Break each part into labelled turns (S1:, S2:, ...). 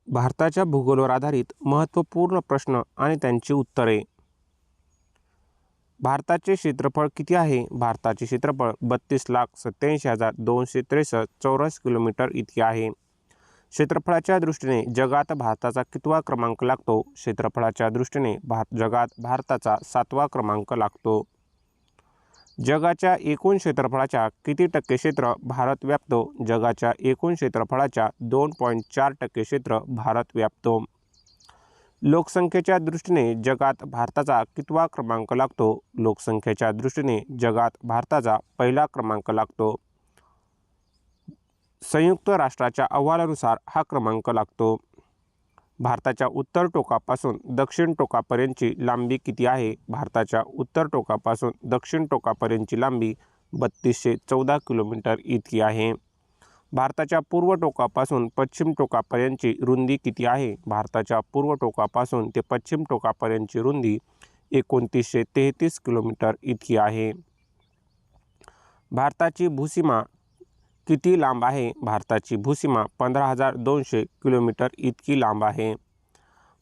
S1: भारताच्या भूगोलावर आधारित महत्त्वपूर्ण प्रश्न आणि त्यांची उत्तरे. भारताचे क्षेत्रफळ किती आहे? भारताचे क्षेत्रफळ 32,87,263 चौरस किलोमीटर इतके आहे. क्षेत्रफळाच्या दृष्टीने जगात भारताचा कितवा क्रमांक लागतो? क्षेत्रफळाच्या दृष्टीने जगात भारताचा 7वा क्रमांक लागतो. जगाच्या एकूण क्षेत्रफळाच्या किती टक्के क्षेत्र भारत व्यापतो? जगाच्या एकूण क्षेत्रफळाच्या 2.4% क्षेत्र भारत व्यापतो. लोकसंख्येच्या दृष्टीने जगात भारताचा कितवा क्रमांक लागतो? लोकसंख्येच्या दृष्टीने जगात भारताचा पहिला क्रमांक लागतो. संयुक्त राष्ट्राच्या अहवालानुसार हा क्रमांक लागतो. भारताच्या उत्तर टोकापासून दक्षिण टोकापर्यंतची लांबी किती आहे? भारताच्या उत्तर टोकापासून दक्षिण टोकापर्यंतची लांबी 3214 किलोमीटर इतकी आहे. भारताच्या पूर्व टोकापासून पश्चिम टोकापर्यंतची रुंदी किती आहे? भारताच्या पूर्व टोकापासून ते पश्चिम टोकापर्यंतची रुंदी 2933 किलोमीटर इतकी आहे. भारताची भूसीमा किती लांब आहे? भारताची भूसीमा 15,200 किलोमीटर इतकी लांब आहे.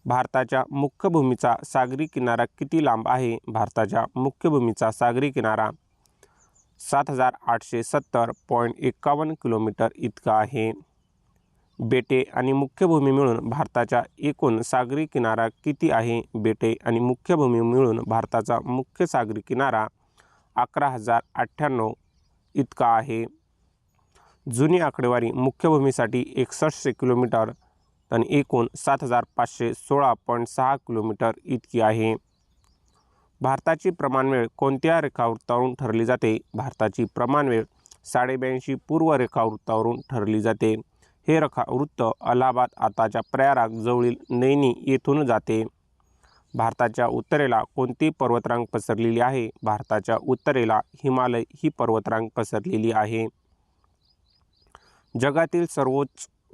S1: भारताच्या मुख्य भूमीचा सागरी किनारा किती लांब आहे? भारताच्या मुख्य भूमीचा सागरी किनारा 7,870.51 किलोमीटर इतका आहे. बेटे आणि मुख्य भूमी मिळून भारताच्या एकूण सागरी किनारा किती आहे? बेटे आणि मुख्य भूमी मिळून भारताचा मुख्य सागरी किनारा 11,098 इतका आहे. जुनी आकडेवारी मुख्य भूमीसाठी 6100 किलोमीटर आणि एकूण 7,516.6 किलोमीटर इतकी आहे. भारताची प्रमाणवेळ कोणत्या रेखावृत्तावरून ठरली जाते? भारताची प्रमाणवेळ 82.5 पूर्व रेखावृत्तावरून ठरली जाते. हे रेखावृत्त अलाहाबाद आताच्या प्रयाग जवळील नैनी येथून जाते. भारताच्या उत्तरेला कोणती पर्वतरांग पसरलेली आहे? भारताच्या उत्तरेला हिमालय ही पर्वतरांग पसरलेली आहे. जगातील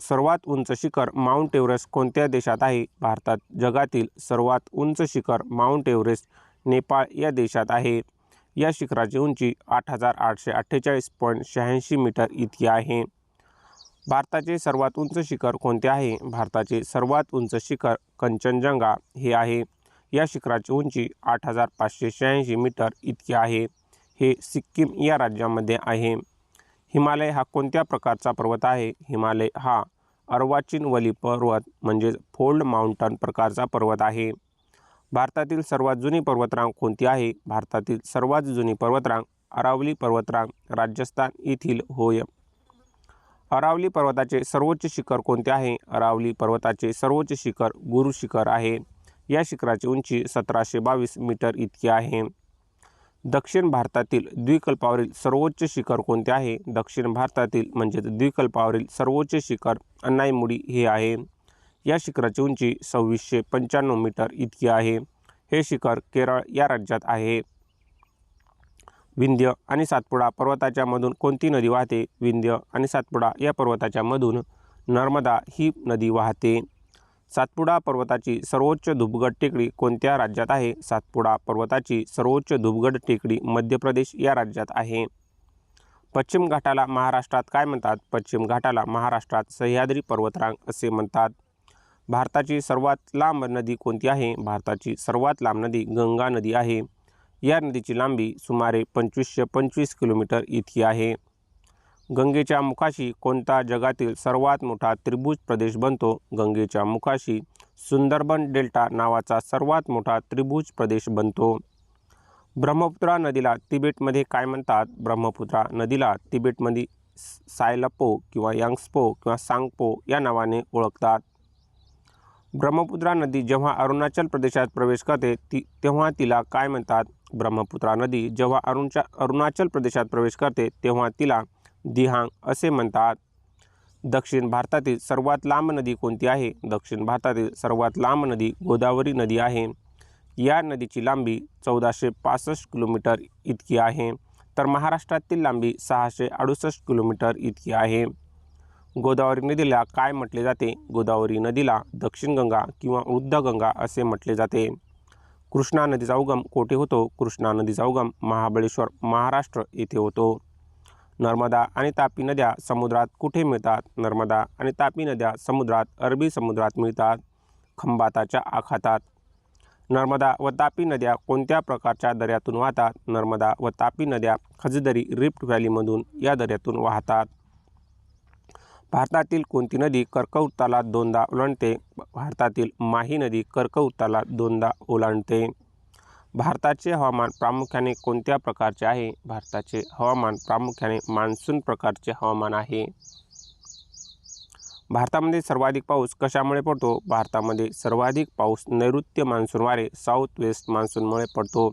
S1: सर्वात उंच शिखर माउंट एव्हरेस्ट कोणत्या देशात आहे? जगातील सर्वात उंच शिखर माउंट एव्हरेस्ट नेपाळ या देशात आहे. या शिखराची उंची 8,848.86 मीटर इतकी आहे. भारताचे सर्वात उंच शिखर कोणते आहे? भारताचे सर्वात उंच शिखर कंचनजंगा हे आहे. या शिखराची उंची 8,586 मीटर इतकी आहे. हे सिक्कीम या राज्यामध्ये आहे. हिमालय हा कोणत्या प्रकारचा पर्वत आहे? हिमालय हा अर्वाचीन वली पर्वत म्हणजेच फोल्ड माउंटन प्रकारचा पर्वत आहे. भारतातील सर्वात जुनी पर्वतरांग कोणती आहे? भारतातील सर्वात जुनी पर्वतरांग अरावली पर्वतरांग राजस्थान येथील होय. अरावली पर्वताचे सर्वोच्च शिखर कोणते आहे? अरावली पर्वताचे सर्वोच्च शिखर गुरु शिखर आहे. या शिखराची उंची 1722 मीटर इतकी आहे. दक्षिण भारतातील द्वीपकल्पावरील सर्वोच्च शिखर कोणते आहे? दक्षिण भारतातील म्हणजे द्वीपकल्पावरील सर्वोच्च शिखर अन्नाईमुडी हे आहे. या शिखराची उंची 2695 मीटर इतकी आहे. हे शिखर केरळ या राज्यात आहे. विंध्य आणि सातपुडा पर्वताच्या मधून कोणती नदी वाहते? विंध्य आणि सातपुडा या पर्वताच्या मधून नर्मदा ही नदी वाहते. सातपुडा पर्वताची सर्वोच्च धुपगड टेकडी कोणत्या राज्यात आहे? सातपुडा पर्वताची सर्वोच्च धुपगड टेकडी मध्य प्रदेश या राज्यात आहे. पश्चिम घाटाला महाराष्ट्रात काय म्हणतात? पश्चिम घाटाला महाराष्ट्रात सह्याद्री पर्वतरांग असे म्हणतात. भारताची सर्वात लांब नदी कोणती आहे? भारताची सर्वात लांब नदी गंगा नदी आहे. या नदीची लांबी सुमारे 2525 किलोमीटर इतकी आहे. गंगेच्या मुखाशी कोणता जगातील सर्वात मोठा त्रिभुज प्रदेश बनतो? गंगेच्या मुखाशी सुंदरबन डेल्टा नावाचा सर्वात मोठा त्रिभुज प्रदेश बनतो. ब्रह्मपुत्रा नदीला तिबेटमध्ये काय म्हणतात? ब्रह्मपुत्रा नदीला तिबेटमध्ये सायलपो किंवा यांग्सपो किंवा सांगपो या नावाने ओळखतात. ब्रह्मपुत्रा नदी जेव्हा अरुणाचल प्रदेशात प्रवेश करते तेव्हा तिला काय म्हणतात? ब्रह्मपुत्रा नदी जेव्हा अरुणाचल प्रदेशात प्रवेश करते तेव्हा तिला दिहांग असे म्हणतात. दक्षिण भारतातील सर्वात लांब नदी कोणती आहे? दक्षिण भारतातील सर्वात लांब नदी गोदावरी नदी आहे. या नदीची लांबी 1465 किलोमीटर इतकी आहे. तर महाराष्ट्रातील लांबी 668 किलोमीटर इतकी आहे. गोदावरी नदीला काय म्हटले जाते? गोदावरी नदीला दक्षिण गंगा किंवा वृद्ध गंगा असे म्हटले जाते. कृष्णा नदीचा उगम कोठे होतो? कृष्णा नदीचा उगम महाबळेश्वर महाराष्ट्र येथे होतो. नर्मदा आणि तापी नद्या समुद्रात कुठे मिळतात? नर्मदा आणि तापी नद्या समुद्रात अरबी समुद्रात मिळतात, खंबाताच्या आखातात. नर्मदा व तापी नद्या कोणत्या प्रकारच्या दऱ्यातून वाहतात? नर्मदा व तापी नद्या खजदरी रिफ्ट व्हॅलीमधून या दऱ्यातून वाहतात. भारतातील कोणती नदी कर्कवृत्ताला दोनदा ओलांडते? भारतातील माही नदी कर्कवृत्ताला दोनदा ओलांडते. भारताचे हवामान प्रामुख्याने कोणत्या प्रकारचे आहे? भारताचे हवामान प्रामुख्याने मान्सून प्रकारचे हवामान आहे. भारतामध्ये सर्वाधिक पाऊस कशामुळे पडतो? भारतामध्ये सर्वाधिक पाऊस नैऋत्य मान्सून वारे साऊथ वेस्ट मान्सूनमुळे पडतो.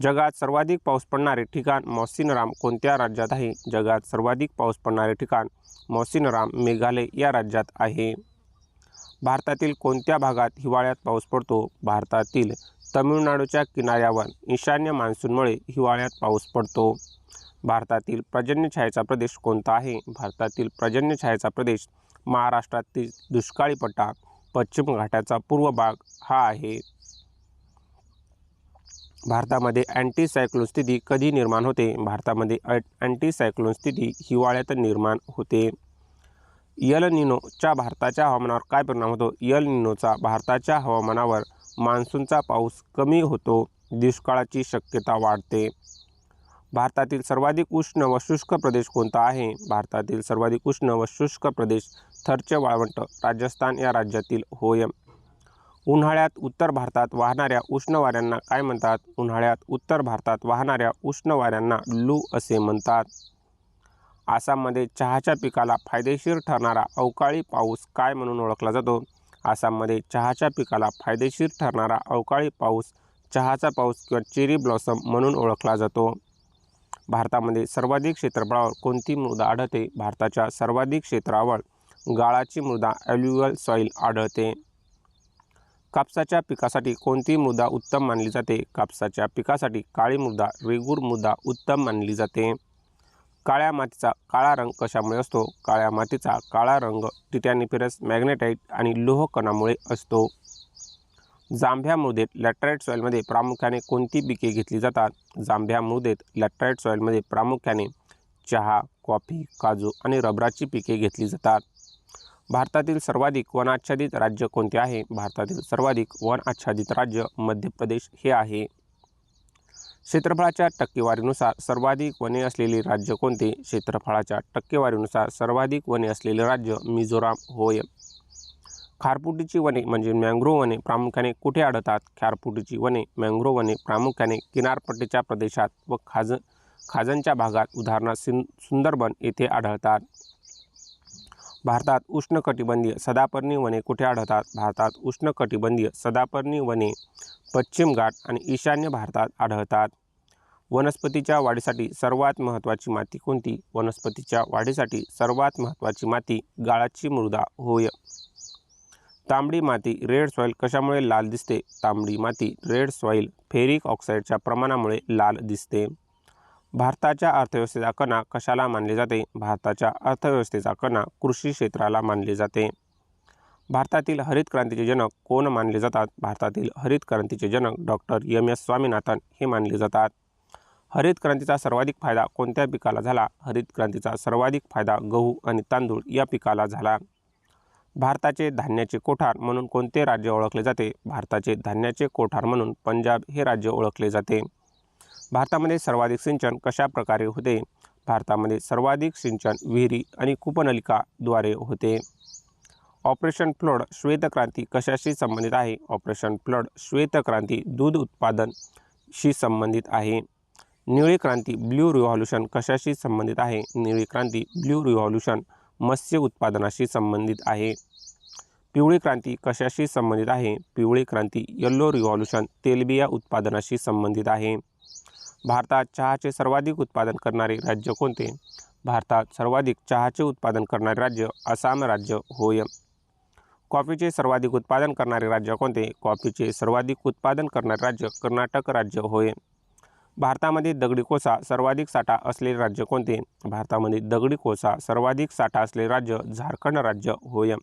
S1: जगात सर्वाधिक पाऊस पडणारे ठिकाण मौसिनराम कोणत्या राज्यात आहे? जगात सर्वाधिक पाऊस पडणारे ठिकाण मौसिनराम मेघालय या राज्यात आहे. भारतातील कोणत्या भागात हिवाळ्यात पाऊस पडतो? भारतातील तमिळनाडूच्या किनाऱ्यावर ईशान्य मान्सूनमुळे हिवाळ्यात पाऊस पडतो. भारतातील पर्जन्यछायेचा प्रदेश कोणता आहे? भारतातील पर्जन्यछायेचा प्रदेश महाराष्ट्रातील दुष्काळी पट्टा पश्चिम घाटाचा पूर्व भाग हा आहे. भारतामध्ये अँटी सायक्लोन स्थिती कधी निर्माण होते? भारतामध्ये अँटी सायक्लोन स्थिती हिवाळ्यात निर्माण होते. यल निनोचा भारताच्या हवामानावर काय परिणाम होतो? यल निनोचा भारताच्या हवामानावर मान्सूनचा पाऊस कमी होतो, दुष्काळाची शक्यता वाढते. भारतातील सर्वाधिक उष्ण व शुष्क प्रदेश कोणता आहे? भारतातील सर्वाधिक उष्ण व शुष्क प्रदेश थरचे वाळवंट राजस्थान या राज्यातील होय. उन्हाळ्यात उत्तर भारतात वाहणाऱ्या उष्ण वाऱ्यांना काय म्हणतात? उन्हाळ्यात उत्तर भारतात वाहणाऱ्या उष्ण वाऱ्यांना लू असे म्हणतात. आसाममध्ये चहाच्या पिकाला फायदेशीर ठरणारा अवकाळी पाऊस काय म्हणून ओळखला जातो? आसाममध्ये चहाच्या पिकाला फायदेशीर ठरणारा अवकाळी पाऊस चहाचा पाऊस किंवा चेरी ब्लॉसम म्हणून ओळखला जातो. भारतामध्ये सर्वाधिक क्षेत्रफळावर कोणती मृदा आढळते? भारताच्या सर्वाधिक क्षेत्रावर गाळाची मृदा ॲल्युव्हियल सॉइल आढळते. कापसाच्या पिकासाठी कोणती मृदा उत्तम मानली जाते? कापसाच्या पिकासाठी काळी मृदा रेगूर मृदा उत्तम मानली जाते. काळ्या मातीचा काळा रंग कशामुळे असतो? काळ्या मातीचा काळा रंग टिटॅनिफेरस मॅग्नेटाइट आणि लोह कणामुळे असतो. जांभ्या मृदेत लॅटराइट सॉइलमध्ये प्रामुख्याने कोणती पिके घेतली जातात? जांभ्या मृदेत लॅटराइट सॉइलमध्ये प्रामुख्याने चहा, कॉफी, काजू आणि रबराची पिके घेतली जातात. भारतातील सर्वाधिक वनाच्छादित राज्य कोणते आहे? भारतातील सर्वाधिक वन आच्छादित राज्य मध्य प्रदेश हे आहे. क्षेत्रफळाच्या टक्केवारीनुसार सर्वाधिक वने असलेले राज्य कोणते? क्षेत्रफळाच्या टक्केवारीनुसार सर्वाधिक वने असलेले राज्य मिझोराम होय. खारफुटीची वने म्हणजे मँग्रोव्ह वने प्रामुख्याने कुठे आढळतात? खारफुटीची वने मँग्रोव्ह वने प्रामुख्याने किनारपट्टीच्या प्रदेशात व खाजनच्या भागात उदाहरणार्थ सुंदरबन येथे आढळतात. भारतात उष्णकटिबंधीय सदापर्णी वने कुठे आढळतात? भारतात उष्णकटिबंधीय सदापर्णी वने पश्चिम घाट आणि ईशान्य भारतात आढळतात. वनस्पतीच्या वाढीसाठी सर्वात महत्त्वाची माती कोणती? वनस्पतीच्या वाढीसाठी सर्वात महत्त्वाची माती गाळाची मृदा होय. तांबडी माती रेड सॉइल कशामुळे लाल दिसते? तांबडी माती रेड सॉइल फेरिक ऑक्साईडच्या प्रमाणामुळे लाल दिसते. भारताच्या अर्थव्यवस्थेचा कणा कशाला मानले जाते? भारताच्या अर्थव्यवस्थेचा कणा कृषी क्षेत्राला मानले जाते. भारतातील हरित क्रांतीचे जनक कोण मानले जातात? भारतातील हरित क्रांतीचे जनक डॉक्टर एम.एस. स्वामीनाथन हे मानले जातात. हरित क्रांतीचा सर्वाधिक फायदा कोणत्या पिकाला झाला? हरित क्रांतीचा सर्वाधिक फायदा गहू आणि तांदूळ या पिकाला झाला. भारताचे धान्याचे कोठार म्हणून कोणते राज्य ओळखले जाते? भारताचे धान्याचे कोठार म्हणून पंजाब हे राज्य ओळखले जाते. भारतामध्ये सर्वाधिक सिंचन कशा प्रकारे होते? भारतामध्ये सर्वाधिक सिंचन विहिरी आणि कूपनलिकाद्वारे होते. ऑपरेशन फ्लड श्वेतक्रांती कशाशी संबंधित आहे? ऑपरेशन फ्लड श्वेतक्रांती दूध उत्पादनशी संबंधित आहे. निळी क्रांती ब्ल्यू रिव्हॉल्यूशन कशाशी संबंधित आहे? निळी क्रांती ब्ल्यू रिव्हॉल्यूशन मत्स्य उत्पादनाशी संबंधित आहे. पिवळी क्रांती कशाशी संबंधित आहे? पिवळी क्रांती येलो रिव्हॉल्यूशन तेलबिया उत्पादनाशी संबंधित आहे. भारतात चहाचे सर्वाधिक उत्पादन करणारे राज्य कोणते? भारतात सर्वाधिक चहाचे उत्पादन करणारे राज्य आसाम राज्य होय. कॉफीचे सर्वाधिक उत्पादन करणारे राज्य कोणते? कॉफीचे सर्वाधिक उत्पादन करणारे राज्य कर्नाटक राज्य होय. भारतामध्ये दगडी कोळसा सर्वाधिक साठा असलेले राज्य कोणते? भारतामध्ये दगडी कोळसा सर्वाधिक साठा असलेले राज्य झारखंड राज्य होय.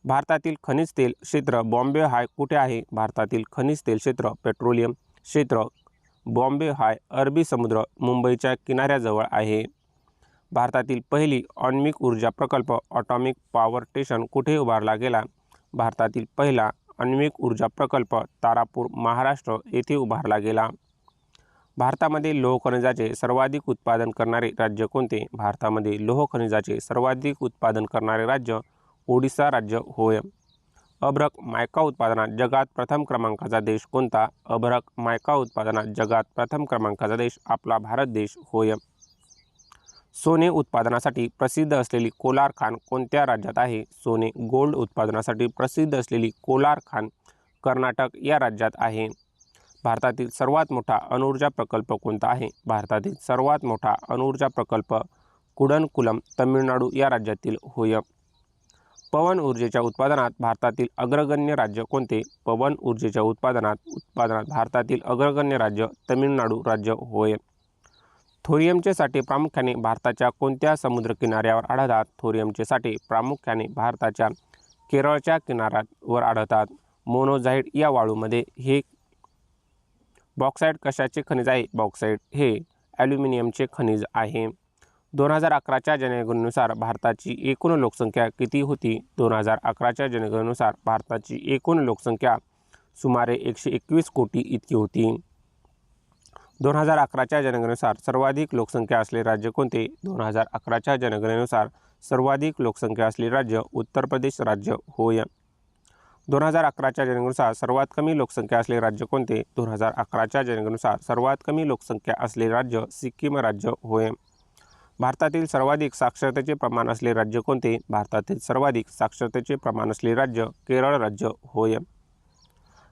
S1: भारतातील खनिज तेल क्षेत्र बॉम्बे हाय कुठे आहे? भारतातील खनिज तेल क्षेत्र पेट्रोलियम क्षेत्र बॉम्बे हाय अरबी समुद्र मुंबईच्या किनाऱ्याजवळ आहे. भारतातील पहिली आण्विक ऊर्जा प्रकल्प ॲटॉमिक पॉवर स्टेशन कुठे उभारला गेला? भारतातील पहिला आण्विक ऊर्जा प्रकल्प तारापूर महाराष्ट्र येथे उभारला गेला. भारतामध्ये लोह खनिजाचे सर्वाधिक उत्पादन करणारे राज्य कोणते? भारतामध्ये लोह खनिजाचे सर्वाधिक उत्पादन करणारे राज्य ओडिशा राज्य होय. अभ्रक मायका उत्पादनात जगात प्रथम क्रमांकाचा देश कोणता? अभ्रक मायका उत्पादनात जगात प्रथम क्रमांकाचा देश आपला भारत देश होय. सोने उत्पादनासाठी प्रसिद्ध असलेली कोलार खाण कोणत्या राज्यात आहे? सोने गोल्ड उत्पादनासाठी प्रसिद्ध असलेली कोलार खाण कर्नाटक या राज्यात आहे. भारतातील सर्वात मोठा अणुऊर्जा प्रकल्प कोणता आहे? भारतातील सर्वात मोठा अणुऊर्जा प्रकल्प कुडनकुलम तामिळनाडू या राज्यातील होय. पवन ऊर्जेच्या उत्पादनात भारतातील अग्रगण्य राज्य कोणते? पवन ऊर्जेच्या उत्पादनात भारतातील अग्रगण्य राज्य तामिळनाडू राज्य होय. थोरियमचे साठे प्रामुख्याने भारताच्या कोणत्या समुद्रकिनाऱ्यावर आढळतात? थोरियमचे साठे प्रामुख्याने भारताच्या केरळच्या किनाऱ्यावर आढळतात. मोनोझाईट या वाळूमध्ये हे बॉक्साईट कशाचे खनिज आहे? बॉक्साईट हे ॲल्युमिनियमचे खनिज आहे. 2011च्या जनगणनेनुसार भारताची एकूण लोकसंख्या किती होती? 2011च्या जनगणनेनुसार भारताची एकूण लोकसंख्या सुमारे 121 कोटी इतकी होती. 2011च्या जनगणनेनुसार सर्वाधिक लोकसंख्या असलेले राज्य कोणते? 2011च्या जनगणनेनुसार सर्वाधिक लोकसंख्या असलेले राज्य उत्तर प्रदेश राज्य होय. 2011च्या जनगणनेनुसार सर्वात कमी लोकसंख्या असलेले राज्य कोणते? 2011च्या जनगणनेनुसार सर्वात कमी लोकसंख्या असलेले राज्य सिक्कीम राज्य होय. भारतातील सर्वाधिक साक्षरतेचे प्रमाण असलेले राज्य कोणते? भारतातील सर्वाधिक साक्षरतेचे प्रमाण असलेले राज्य केरळ राज्य होय.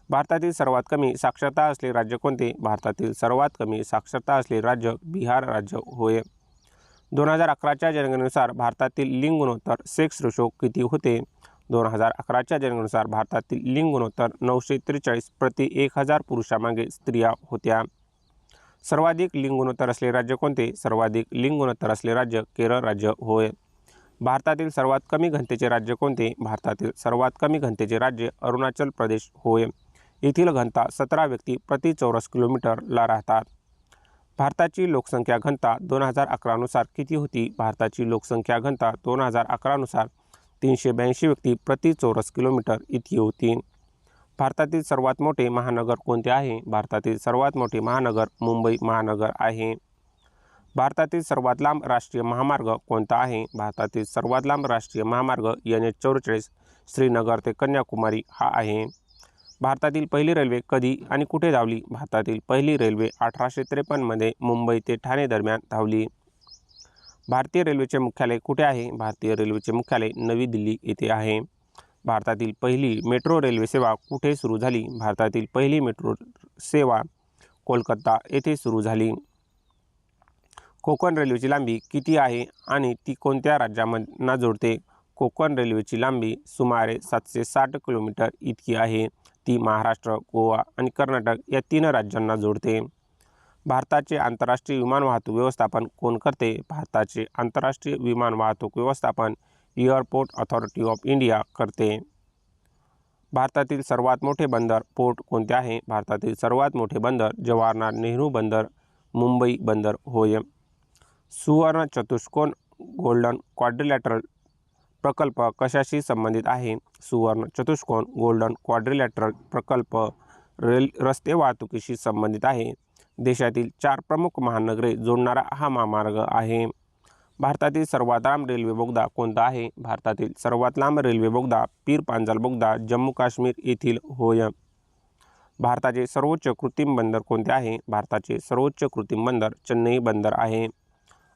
S1: भारतातील सर्वात कमी साक्षरता असलेले राज्य कोणते? भारतातील सर्वात कमी साक्षरता असलेले राज्य बिहार राज्य होय. 2011च्या जनगणनेनुसार भारतातील लिंग गुणोत्तर सेक्स रेशो किती होते? 2011च्या जनगणनेनुसार भारतातील लिंग गुणोत्तर 943 प्रति 1000 पुरुषामागे स्त्रिया होत्या. सर्वाधिक लिंग गुणोत्तर असलेले राज्य कोणते? सर्वाधिक लिंग गुणोत्तर असलेले राज्य केरळ राज्य होय. भारतातील सर्वात कमी घनतेचे राज्य कोणते? भारतातील सर्वात कमी घनतेचे राज्य अरुणाचल प्रदेश होय. येथील घनता 17 व्यक्ती प्रति चौरस किलोमीटरला राहतात. भारताची लोकसंख्या घनता 2011 नुसार किती होती? भारताची लोकसंख्या घनता 2011 नुसार 382 व्यक्ती प्रति चौरस किलोमीटर इतकी होती. भारतातील सर्वात मोठे महानगर कोणते आहे? भारतातील सर्वात मोठे महानगर मुंबई महानगर आहे. भारतातील सर्वात लांब राष्ट्रीय महामार्ग कोणता आहे? भारतातील सर्वात लांब राष्ट्रीय महामार्ग NH44 श्रीनगर ते कन्याकुमारी हा आहे. भारतातील पहिली रेल्वे कधी आणि कुठे धावली? भारतातील पहिली रेल्वे 1853 मध्ये मुंबई ते ठाणे दरम्यान धावली. भारतीय रेल्वेचे मुख्यालय कुठे आहे? भारतीय रेल्वेचे मुख्यालय नवी दिल्ली येथे आहे. भारतातील पहिली मेट्रो रेल्वे सेवा कुठे सुरू झाली? भारतातील पहिली मेट्रो सेवा कोलकाता येथे सुरू झाली. कोकण रेल्वेची लांबी किती आहे आणि ती कोणत्या राज्यांना जोडते? कोकण रेल्वेची लांबी सुमारे 760 किलोमीटर इतकी आहे. ती महाराष्ट्र, गोवा आणि कर्नाटक या 3 राज्यांना जोडते. भारताचे आंतरराष्ट्रीय विमान वाहतूक व्यवस्थापन कोण करते? भारताचे आंतरराष्ट्रीय विमान वाहतूक व्यवस्थापन एअरपोर्ट अथॉरिटी ऑफ इंडिया करते. भारतातील सर्वात मोठे बंदर पोर्ट कोणते आहे? भारतातील सर्वात मोठे बंदर जवाहरलाल नेहरू बंदर मुंबई बंदर होय. सुवर्ण चतुष्कोन गोल्डन क्वाड्रिलॅटरल प्रकल्प कशाशी संबंधित आहे? सुवर्ण चतुष्कोन गोल्डन क्वाड्रिलॅटरल प्रकल्प रस्ते वाहतुकीशी संबंधित आहे. देशातील 4 प्रमुख महानगरे जोडणारा हा महामार्ग आहे. भारतातील सर्वात लांब रेल्वे बोगदा कोणता आहे? भारतातील सर्वात लांब रेल्वे बोगदा पीर पांजाल बोगदा जम्मू काश्मीर येथील होय. भारताचे सर्वोच्च कृत्रिम बंदर कोणते आहे? भारताचे सर्वोच्च कृत्रिम बंदर चेन्नई बंदर आहे.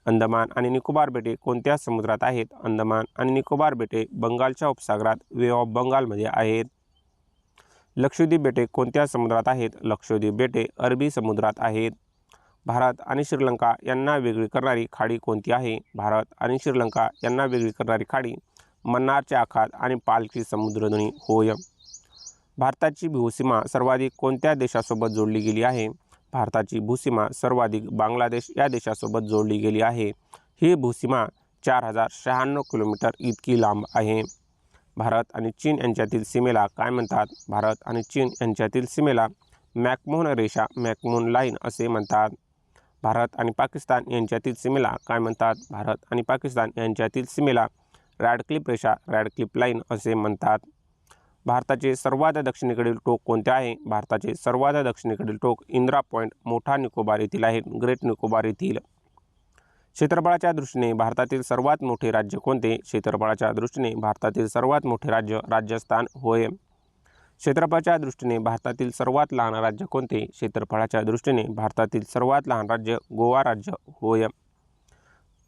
S1: अंदमान आणि निकोबार बेटे कोणत्या समुद्रात आहेत? अंदमान आणि निकोबार बेटे बंगालच्या उपसागरात वे ऑफ बंगालमध्ये आहेत. लक्षद्वीप बेटे कोणत्या समुद्रात आहेत? लक्षद्वीप बेटे अरबी समुद्रात आहेत. भारत आणि श्रीलंका यांना वेगळी करणारी खाडी कोणती आहे? भारत आणि श्रीलंका यांना वेगळी करणारी खाडी मन्नारचे आखात आणि पालखी समुद्रधुनी होय. भारताची भूसीमा सर्वाधिक कोणत्या देशासोबत जोडली गेली आहे? भारताची भूसीमा सर्वाधिक बांगलादेश या देशासोबत जोडली गेली आहे. ही भूसीमा 4096 किलोमीटर इतकी लांब आहे. भारत आणि चीन यांच्यातील सीमेला काय म्हणतात? भारत आणि चीन यांच्यातील सीमेला मॅकमोहन रेषा मॅकमोहन लाईन असे म्हणतात. भारत आणि पाकिस्तान यांच्यातील सीमेला काय म्हणतात? भारत आणि पाकिस्तान यांच्यातील सीमेला रॅडक्लिफ रेषा रॅडक्लिफ लाईन असे म्हणतात. भारताचे सर्वात दक्षिणेकडील टोक कोणते आहे? भारताचे सर्वात दक्षिणेकडील टोक इंदिरा पॉईंट मोठा निकोबार येथील आहे, ग्रेट निकोबार येथील. क्षेत्रफळाच्या दृष्टीने भारतातील सर्वात मोठे राज्य कोणते? क्षेत्रफळाच्या दृष्टीने भारतातील सर्वात मोठे राज्य राजस्थान होय. क्षेत्रफळाच्या दृष्टीने भारतातील सर्वात लहान राज्य कोणते? क्षेत्रफळाच्या दृष्टीने भारतातील सर्वात लहान राज्य गोवा राज्य होय.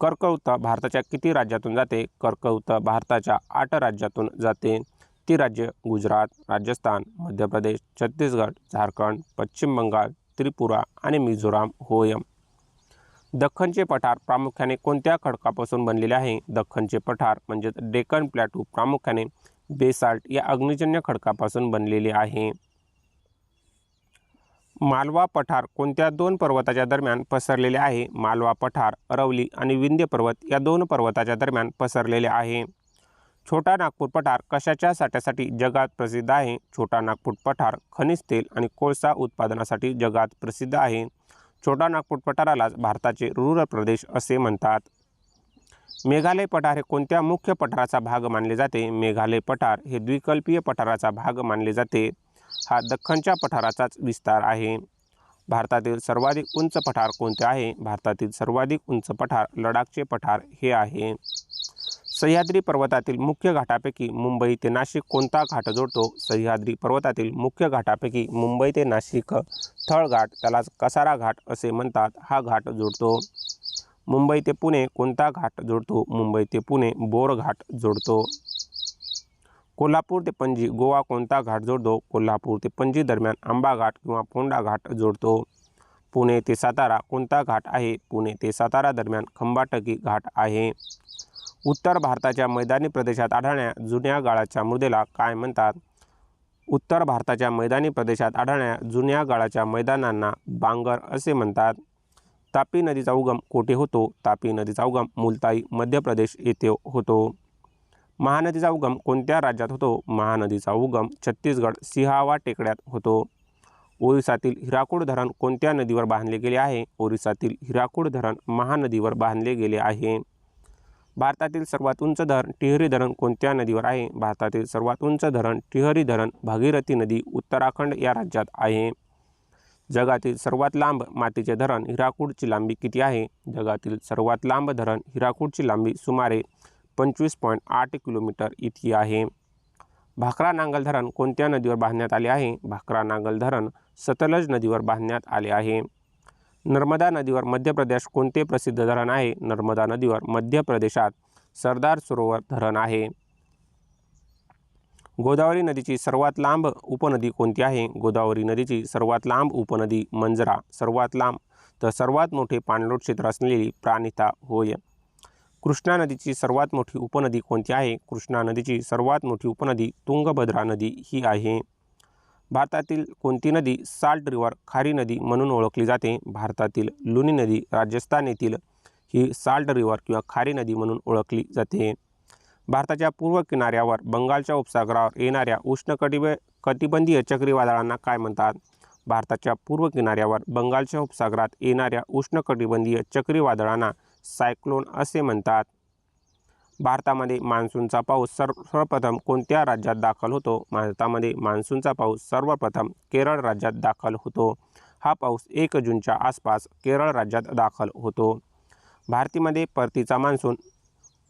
S1: कर्कवृत्त भारताच्या किती राज्यातून जाते? कर्कवृत्त भारताच्या 8 राज्यातून जाते. ती राज्य गुजरात, राजस्थान, मध्य प्रदेश, छत्तीसगड, झारखंड, पश्चिम बंगाल, त्रिपुरा आणि मिझोराम होय. दख्खनचे पठार प्रामुख्याने कोणत्या खडकापासून बनलेले आहे? दख्खनचे पठार म्हणजे डेक्कन प्लॅटू प्रामुख्याने बेसाल्ट या अग्निजन्य खडकापासून बनलेले आहे. मालवा पठार कोणत्या 2 पर्वताच्या दरम्यान पसरलेले आहे? मालवा पठार अरवली आणि विंध्य पर्वत या 2 पर्वताच्या दरम्यान पसरलेले आहे. छोटा नागपूर पठार कशाच्या साठ्यासाठी जगात प्रसिद्ध आहे? छोटा नागपूर पठार खनिज तेल आणि कोळसा उत्पादनासाठी जगात प्रसिद्ध आहे. छोटा नागपूर पठारालाच भारताचे रुर प्रदेश असे म्हणतात. मेघालय पठार हे कोणत्या मुख्य पठाराचा भाग मानले जाते? मेघालय पठार हे द्विकल्पीय पठाराचा भाग मानले जाते. हा दख्खनच्या पठाराचाच विस्तार आहे. भारतातील सर्वाधिक उंच पठार कोणते आहे? भारतातील सर्वाधिक उंच पठार लडाखचे पठार हे आहे. सह्याद्री पर्वतातील मुख्य घाटापैकी मुंबई ते नाशिक कोणता घाट जोडतो? सह्याद्री पर्वतातील मुख्य घाटापैकी मुंबई ते नाशिक थळघाट त्यालाच कसारा घाट असे म्हणतात, हा घाट जोडतो. मुंबई ते पुणे कोणता घाट जोडतो? मुंबई ते पुणे बोर घाट जोडतो. कोल्हापूर ते पणजी गोवा कोणता घाट जोडतो? कोल्हापूर ते पणजी दरम्यान आंबा घाट किंवा फोंडा घाट जोडतो. पुणे ते सातारा कोणता घाट आहे? पुणे ते सातारा दरम्यान खंबाटकी घाट आहे. उत्तर भारताच्या मैदानी प्रदेशात आढळणाऱ्या जुन्या गाळाच्या मृदेला काय म्हणतात? उत्तर भारताच्या मैदानी प्रदेशात आढळणाऱ्या जुन्या गाळाच्या मैदानांना बांगर असे म्हणतात. तापी नदीचा उगम कोठे होतो? तापी नदीचा उगम मुलताई मध्य प्रदेश येथे होतो. महानदीचा उगम कोणत्या राज्यात होतो? महानदीचा उगम छत्तीसगड सिंहावा टेकड्यात होतो. ओरिसातील हिराकूड धरण कोणत्या नदीवर बांधले गेले आहे? ओरिसातील हिराकूड धरण महानदीवर बांधले गेले आहे. भारतातील सर्वात उंच धरण टिहरी धरण कोणत्या नदीवर आहे? भारतातील सर्वात उंच धरण टिहरी धरण भागीरथी नदी उत्तराखंड या राज्यात आहे. जगातील सर्वात लांब मातीचे धरण हिराकूडची लांबी किती आहे? जगातील सर्वात लांब धरण हिराकूडची लांबी सुमारे 25.8 किलोमीटर इतकी आहे. भाकरा नांगल धरण कोणत्या नदीवर बांधण्यात आले आहे? भाकरा नांगल धरण सतलज नदीवर बांधण्यात आले आहे. नर्मदा नदीवर मध्य प्रदेश कोणते प्रसिद्ध धरण आहे? नर्मदा नदीवर मध्य प्रदेशात सरदार सरोवर धरण आहे. गोदावरी नदीची सर्वात लांब उपनदी कोणती आहे? गोदावरी नदीची सर्वात लांब उपनदी मंजरा. सर्वात लांब तर सर्वात मोठे पाणलोट क्षेत्र असलेली प्राणहिता होय. कृष्णा नदीची सर्वात मोठी उपनदी कोणती आहे? कृष्णा नदीची सर्वात मोठी उपनदी तुंगभद्रा नदी ही आहे. भारतातील कोणती नदी साल्ट रिव्हर खारी नदी म्हणून ओळखली जाते? भारतातील लुनी नदी राजस्थान येथील ही साल्ट रिव्हर किंवा खारी नदी म्हणून ओळखली जाते. भारताच्या पूर्व किनाऱ्यावर बंगालच्या उपसागरावर येणाऱ्या उष्णकटिबंधीय चक्रीवादळांना काय म्हणतात? भारताच्या पूर्व किनाऱ्यावर बंगालच्या उपसागरात येणाऱ्या उष्णकटिबंधीय चक्रीवादळांना सायक्लोन असे म्हणतात. भारतामध्ये मान्सूनचा पाऊस सर्वप्रथम कोणत्या राज्यात दाखल होतो? भारतामध्ये मान्सूनचा पाऊस सर्वप्रथम केरळ राज्यात दाखल होतो. हा पाऊस 1 जूनच्या आसपास केरळ राज्यात दाखल होतो. भारतामध्ये परतीचा मान्सून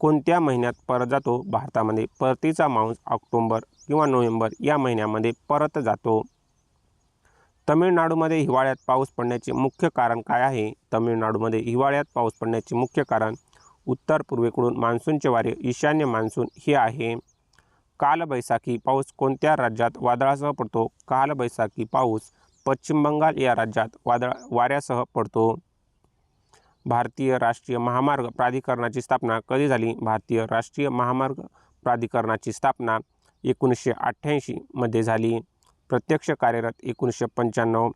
S1: कोणत्या महिन्यात परत जातो? भारतामध्ये परतीचा मान्सून ऑक्टोबर किंवा नोव्हेंबर या महिन्यामध्ये परत जातो. तमिळनाडूमध्ये हिवाळ्यात पाऊस पडण्याचे मुख्य कारण काय आहे? तमिळनाडूमध्ये हिवाळ्यात पाऊस पडण्याचे मुख्य कारण उत्तर पूर्वेकडून मान्सूनचे वारे ईशान्य मान्सून हे आहे. कालबैसाखी पाऊस कोणत्या राज्यात वादळासह पडतो? कालबैसाखी पाऊस पश्चिम बंगाल या राज्यात वाऱ्यासह पडतो. भारतीय राष्ट्रीय महामार्ग प्राधिकरणाची स्थापना कधी झाली? भारतीय राष्ट्रीय महामार्ग प्राधिकरणाची स्थापना 1988 मध्ये झाली. प्रत्यक्ष कार्यरत 1995.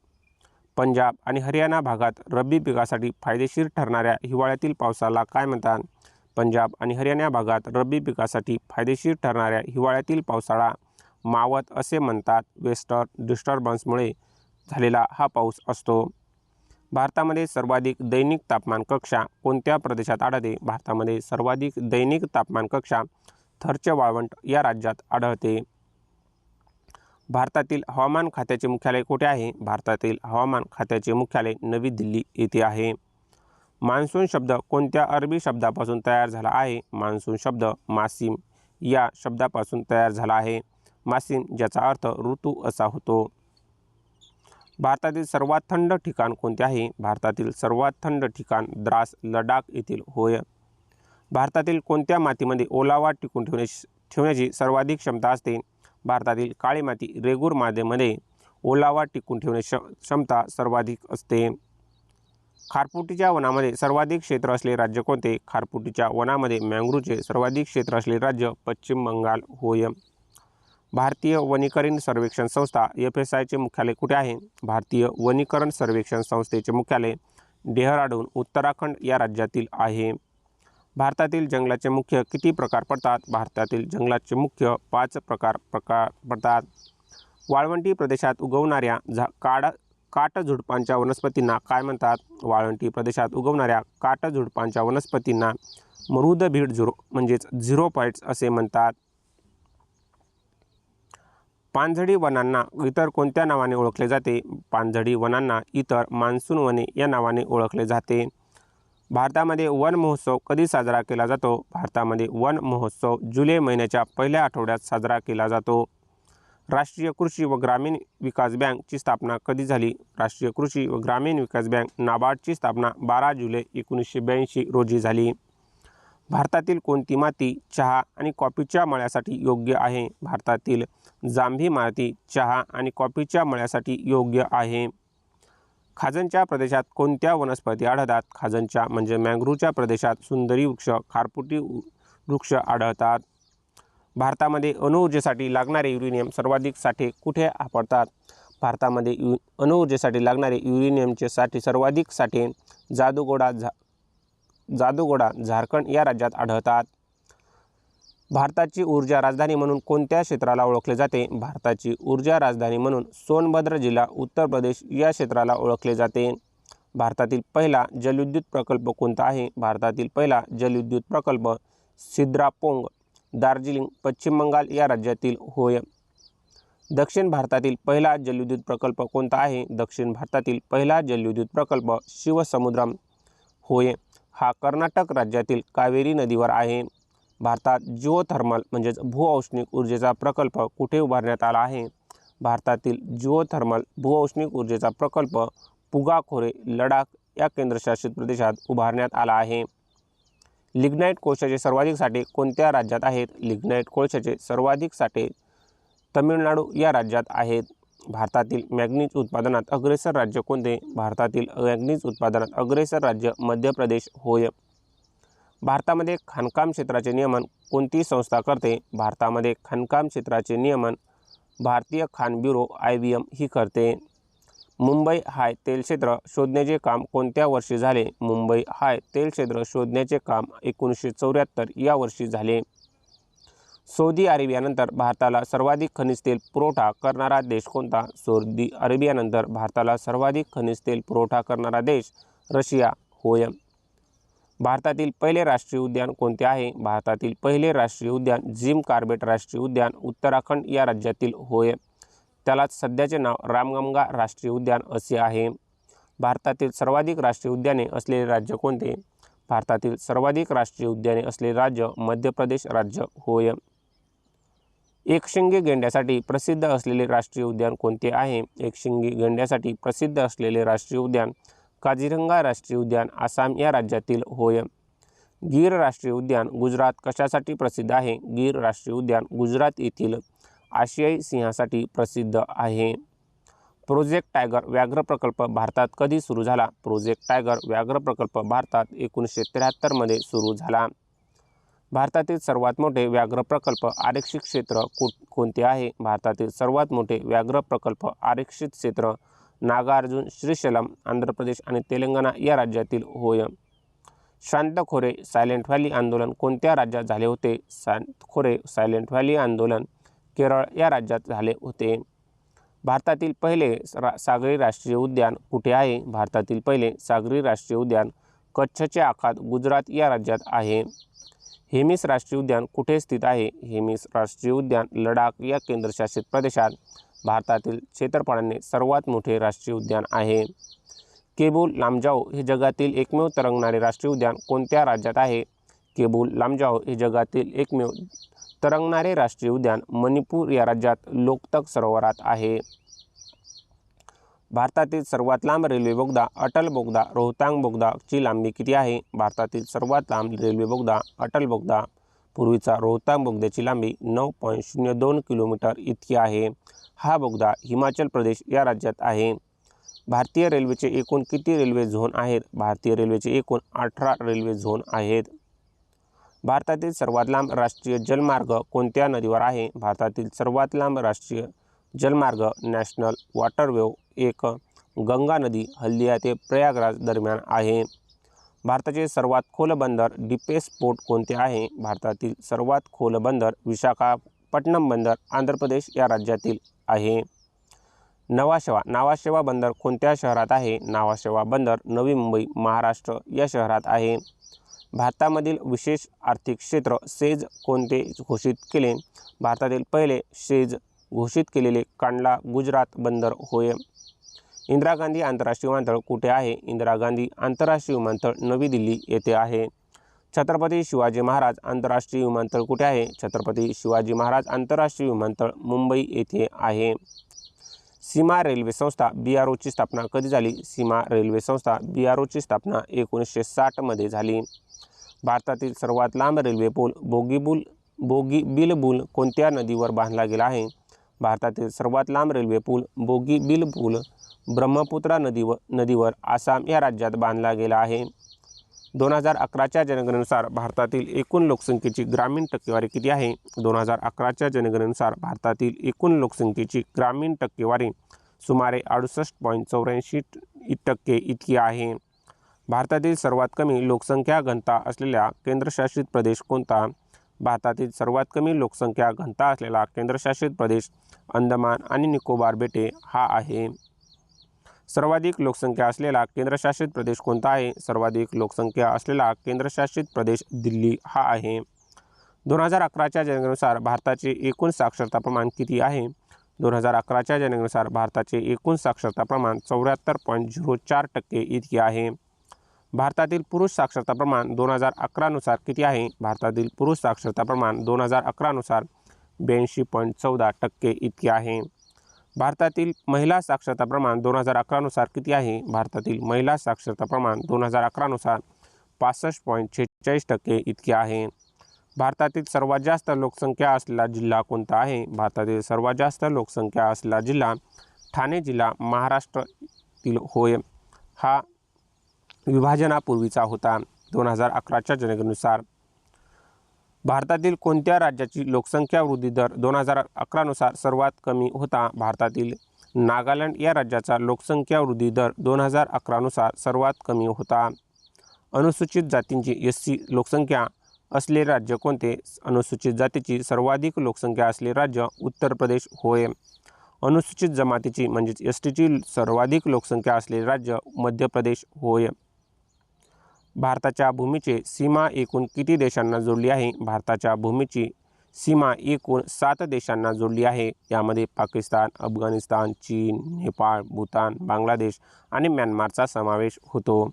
S1: पंजाब आणि हरियाणा भागात रब्बी पिकासाठी फायदेशीर ठरणाऱ्या हिवाळ्यातील पावसाला काय म्हणतात? पंजाब आणि हरियाणा भागात रब्बी पिकासाठी फायदेशीर ठरणाऱ्या हिवाळ्यातील पावसाळा मावत असे म्हणतात. वेस्टर्न डिस्टर्बन्समुळे झालेला हा पाऊस असतो। भारतामध्ये सर्वाधिक दैनिक तापमान कक्षा कोणत्या प्रदेशात आढळते? भारतामध्ये सर्वाधिक दैनिक तापमान कक्षा थरचे वाळवंट या राज्यात आढळते। भारतातील हवामान खात्याचे मुख्यालय कुठे आहे? भारतातील हवामान खात्याचे मुख्यालय नवी दिल्ली येथे आहे। मान्सून शब्द कोणत्या अरबी शब्दापासून तयार झाला आहे? मान्सून शब्द मासिम या शब्दापासून तयार झाला आहे। मासिम ज्याचा अर्थ ऋतू असा होतो। भारतातील सर्वात थंड ठिकाण कोणते आहे? भारतातील सर्वात थंड ठिकाण द्रास लडाख येथील होय। भारतातील कोणत्या मातीमध्ये ओलावा टिकून ठेवण्याची सर्वाधिक क्षमता असते? भारतातील काळी माती रेगूर मातीमध्ये ओलावा टिकून ठेवण्याची क्षमता सर्वाधिक असते। खारफुटीच्या वनामध्ये सर्वाधिक क्षेत्र असलेले राज्य कोणते? खारफुटीच्या वनामध्ये मँग्रोव्हचे सर्वाधिक क्षेत्र असलेले राज्य पश्चिम बंगाल होय। भारतीय वनीकरण सर्वेक्षण संस्था FSI चे मुख्यालय कुठे आहे? भारतीय वनीकरण सर्वेक्षण संस्थेचे मुख्यालय डेहराडून उत्तराखंड या राज्यातील आहे। भारतातील जंगलाचे मुख्य किती प्रकार पडतात? भारतातील जंगलाचे मुख्य 5 प्रकार पडतात। वाळवंटी प्रदेशात उगवणाऱ्या काटझुडपांच्या वनस्पतींना काय म्हणतात? वाळवंटी प्रदेशात उगवणाऱ्या काटझुडपांच्या वनस्पतींना मरुदबीड म्हणजेच झिरोफाइट्स असे म्हणतात। पानझडी वनांना इतर कोणत्या नावाने ओळखले जाते? पानझडी वनांना इतर मान्सून वने या नावाने ओळखले जाते। भारतामध्ये वन महोत्सव कधी साजरा केला जातो? भारतामध्ये वन महोत्सव जुलै महिन्याच्या पहिल्या आठवड्यात साजरा केला जातो। राष्ट्रीय कृषी व ग्रामीण विकास बँकची स्थापना कधी झाली? राष्ट्रीय कृषी व ग्रामीण विकास बँक नाबार्डची स्थापना 12 जुलै 1982 रोजी झाली। भारतातील कोणती माती चहा आणि कॉफीच्या मळ्यासाठी योग्य आहे? भारतातील जांभी माती चहा आणि कॉफीच्या मळ्यासाठी योग्य आहे। खाजनच्या प्रदेशात कोणत्या वनस्पती आढळतात? खाजनच्या म्हणजे मँग्रोव्हच्या प्रदेशात सुंदरी वृक्ष, खारफुटी वृक्ष आढळतात। भारतामध्ये अणुऊर्जेसाठी लागणारे युरेनियम सर्वाधिक साठे कुठे सापडतात? भारतामध्ये अणुऊर्जेसाठी लागणारे युरेनियमचे सर्वाधिक साठे जादूगोडा झारखंड या राज्यात आढळतात। भारताची ऊर्जा राजधानी म्हणून कोणत्या क्षेत्राला ओळखले जाते? भारताची ऊर्जा राजधानी म्हणून सोनभद्र जिल्हा उत्तर प्रदेश या क्षेत्राला ओळखले जाते। भारतातील पहिला जलविद्युत प्रकल्प कोणता आहे? भारतातील पहिला जलविद्युत प्रकल्प सिद्रापोंग दार्जिलिंग पश्चिम बंगाल या राज्यातील होय। दक्षिण भारतातील पहिला जलविद्युत प्रकल्प कोणता आहे? दक्षिण भारतातील पहिला जलविद्युत प्रकल्प शिवसमुद्रम होय। हा कर्नाटक राज्यातील कावेरी नदीवर आहे। भारतात जिओथर्मल म्हणजेच भूऔष्णिक ऊर्जेचा प्रकल्प कुठे उभारण्यात आला आहे? भारतातील जिओथर्मल भूऔष्णिक ऊर्जेचा प्रकल्प पुगाखोरे लडाख या केंद्रशासित प्रदेशात उभारण्यात आला आहे। लिग्नाइट कोळशाचे सर्वाधिक साठे कोणत्या राज्यात आहेत? लिग्नाइट कोळशाचे सर्वाधिक साठे तमिळनाडू या राज्यात आहेत। भारतातील मॅंगनीज उत्पादनात अग्रेसर राज्य कोणते? भारतातील मॅंगनीज उत्पादनात अग्रेसर राज्य मध्य प्रदेश होय। भारतामध्ये खाणकाम क्षेत्राचे नियमन कोणती संस्था करते? भारतामध्ये खाणकाम क्षेत्राचे नियमन भारतीय खाण ब्युरो IBM ही करते। मुंबई हाय तेल क्षेत्र शोधण्याचे काम कोणत्या वर्षी झाले? मुंबई हाय तेल क्षेत्र शोधण्याचे काम 1974 या वर्षी झाले। सौदी अरेबियानंतर भारताला सर्वाधिक खनिज तेल पुरवठा करणारा देश कोणता? सौदी अरेबियानंतर भारताला सर्वाधिक खनिज तेल पुरवठा करणारा देश रशिया होय। भारतातील पहिले राष्ट्रीय उद्यान कोणते आहे? भारतातील पहिले राष्ट्रीय उद्यान जिम कॉर्बेट राष्ट्रीय उद्यान उत्तराखंड या राज्यातील होय। त्याला सध्याचे नाव रामगंगा राष्ट्रीय उद्यान असे आहे। भारतातील सर्वाधिक राष्ट्रीय उद्याने असलेले राज्य कोणते? भारतातील सर्वाधिक राष्ट्रीय उद्याने असलेले राज्य मध्य प्रदेश राज्य होय। एकशिंगी गेंड्यासाठी प्रसिद्ध असलेले राष्ट्रीय उद्यान कोणते आहे? एकशिंगी गेंड्यासाठी प्रसिद्ध असलेले राष्ट्रीय उद्यान काझीरंगा राष्ट्रीय उद्यान आसाम या राज्यातील होय। गीर राष्ट्रीय उद्यान गुजरात कशासाठी प्रसिद्ध आहे? गीर राष्ट्रीय उद्यान गुजरात येथील आशियाई सिंहासाठी प्रसिद्ध आहे। प्रोजेक्ट टायगर व्याघ्र प्रकल्प भारतात कधी सुरू झाला? प्रोजेक्ट टायगर व्याघ्र प्रकल्प भारतात 1973 मध्ये सुरू झाला। भारतातील सर्वात मोठे व्याघ्र प्रकल्प आरक्षित क्षेत्र कोणते आहे? भारतातील सर्वात मोठे व्याघ्र प्रकल्प आरक्षित क्षेत्र नागार्जुन श्रीशैलम आंध्र प्रदेश आणि तेलंगणा या राज्यातील होय। शांतखोरे सायलेंट व्हॅली आंदोलन कोणत्या राज्यात झाले होते? शांतखोरे सायलेंट व्हॅली आंदोलन केरळ या राज्यात झाले होते। भारतातील पहिले सागरी राष्ट्रीय उद्यान कुठे आहे? भारतातील पहिले सागरी राष्ट्रीय उद्यान कच्छच्या आखात गुजरात या राज्यात आहे. हेमिस राष्ट्रीय उद्यान कुठे स्थित आहे? हेमिस राष्ट्रीय उद्यान लडाख या केंद्रशासित प्रदेशात भारतातील क्षेत्रफळाने सर्वात मोठे राष्ट्रीय उद्यान आहे. केबुल लामजाओ हे जगातील एकमेव तरंगणारे राष्ट्रीय उद्यान कोणत्या राज्यात आहे? केबुल लामजाओ हे जगातील एकमेव तरंगणारे राष्ट्रीय उद्यान मणिपूर या राज्यात लोकतक सरोवरात आहे. भारतातील सर्वात लांब रेल्वे बोगदा अटल बोगदा रोहतांग बोगदाची लांबी किती आहे? भारतातील सर्वात लांब रेल्वे बोगदा अटल बोगदा पूर्वीचा रोहतांग बोगद्याची लांबी 9.02 किलोमीटर इतकी आहे. हा बोगदा हिमाचल प्रदेश या राज्यात आहे. भारतीय रेल्वेचे एकूण किती रेल्वे झोन आहेत? भारतीय रेल्वेचे एकूण 18 रेल्वे झोन आहेत. भारतातील सर्वात लांब राष्ट्रीय जलमार्ग कोणत्या नदीवर आहे? भारतातील सर्वात लांब राष्ट्रीय जलमार्ग नॅशनल वॉटरवे एक गंगा नदी हल्दिया ते प्रयागराज दरम्यान आहे. भारताचे सर्वात खोल बंदर डीपेस्ट पोर्ट कोणते आहे? भारतातील सर्वात खोल बंदर विशाखापट्टणम बंदर आंध्र प्रदेश या राज्यातील आहे. नावाशेवा बंदर कोणत्या शहरात आहे? नावाशेवा बंदर नवी मुंबई महाराष्ट्र या शहरात आहे. भारतामधील विशेष आर्थिक क्षेत्र सेज कोणते घोषित केले? भारतातील पहिले सेज घोषित केलेले कांडला गुजरात बंदर होय. इंदिरा गांधी आंतरराष्ट्रीय विमानतळ कुठे आहे? इंदिरा गांधी आंतरराष्ट्रीय विमानतळ नवी दिल्ली येथे आहे. छत्रपती शिवाजी महाराज आंतरराष्ट्रीय विमानतळ कुठे आहे? छत्रपती शिवाजी महाराज आंतरराष्ट्रीय विमानतळ मुंबई येथे आहे. सीमा रेल्वे संस्था BROची स्थापना कधी झाली? सीमा रेल्वे संस्था BROची स्थापना 1960 मध्ये झाली. भारतातील सर्वात लांब रेल्वे पूल बोगीबील पूल कोणत्या नदीवर बांधला गेला आहे? भारतातील सर्वात लांब रेल्वे पूल बोगीबील पूल ब्रह्मपुत्रा नदीवर आसाम या राज्यात बांधला गेला आहे. 2011च्या जनगणनेनुसार भारतातील एकूण लोकसंख्येची ग्रामीण टक्केवारी किती आहे? 2011च्या जनगणनेनुसार भारतातील एकूण लोकसंख्येची ग्रामीण टक्केवारी सुमारे 68.84% इतकी आहे. भारतातील सर्वात कमी लोकसंख्या घनता असलेला केंद्रशासित प्रदेश कोणता? भारतातील सर्वात कमी लोकसंख्या घनता असलेला केंद्रशासित प्रदेश अंदमान आणि निकोबार बेटे हा आहे. सर्वाधिक लोकसंख्या असलेला केंद्रशासित प्रदेश कोणता आहे? सर्वाधिक लोकसंख्या असलेला केंद्रशासित प्रदेश दिल्ली हा आहे. 2011च्या जनगणनेनुसार भारताचे एकूण साक्षरता प्रमाण किती आहे? 2011च्या जनगणनेनुसार भारताचे एकूण साक्षरता प्रमाण 74.04% इतके आहे. भारतातील पुरुष साक्षरता प्रमाण 2011 नुसार किती आहे? भारतातील पुरुष साक्षरता प्रमाण 2011 नुसार 82.14% इतके आहे. भारतातील महिला साक्षरता प्रमाण 2011 नुसार किती आहे? भारतातील महिला साक्षरता प्रमाण 2011 नुसार 65.46% इतके आहे. भारतातील सर्वात जास्त लोकसंख्या असलेला जिल्हा कोणता आहे? भारतातील सर्वात जास्त लोकसंख्या असलेला जिल्हा ठाणे जिल्हा महाराष्ट्रातील होय. हा विभाजनापूर्वीचा होता. 2011च्या जनगणनेनुसार भारतातील कोणत्या राज्याची लोकसंख्या वृद्धी दर 2011 नुसार सर्वात कमी होता? भारतातील नागालँड या राज्याचा लोकसंख्या वृद्धी दर 2011 नुसार सर्वात कमी होता. अनुसूचित जातींची SC लोकसंख्या असलेले राज्य कोणते? अनुसूचित जातीची सर्वाधिक लोकसंख्या असलेले राज्य उत्तर प्रदेश होय. अनुसूचित जमातीची म्हणजेच STची सर्वाधिक लोकसंख्या असलेले राज्य मध्य प्रदेश होय. भारताच्या भूमीची सीमा एकूण किती देशांना जोडली आहे? भारताच्या भूमीची सीमा एकूण 7 देशांना जोडली आहे. यामध्ये पाकिस्तान, अफगाणिस्तान, चीन, नेपाळ, भूतान, बांगलादेश आणि म्यानमारचा समावेश होतो.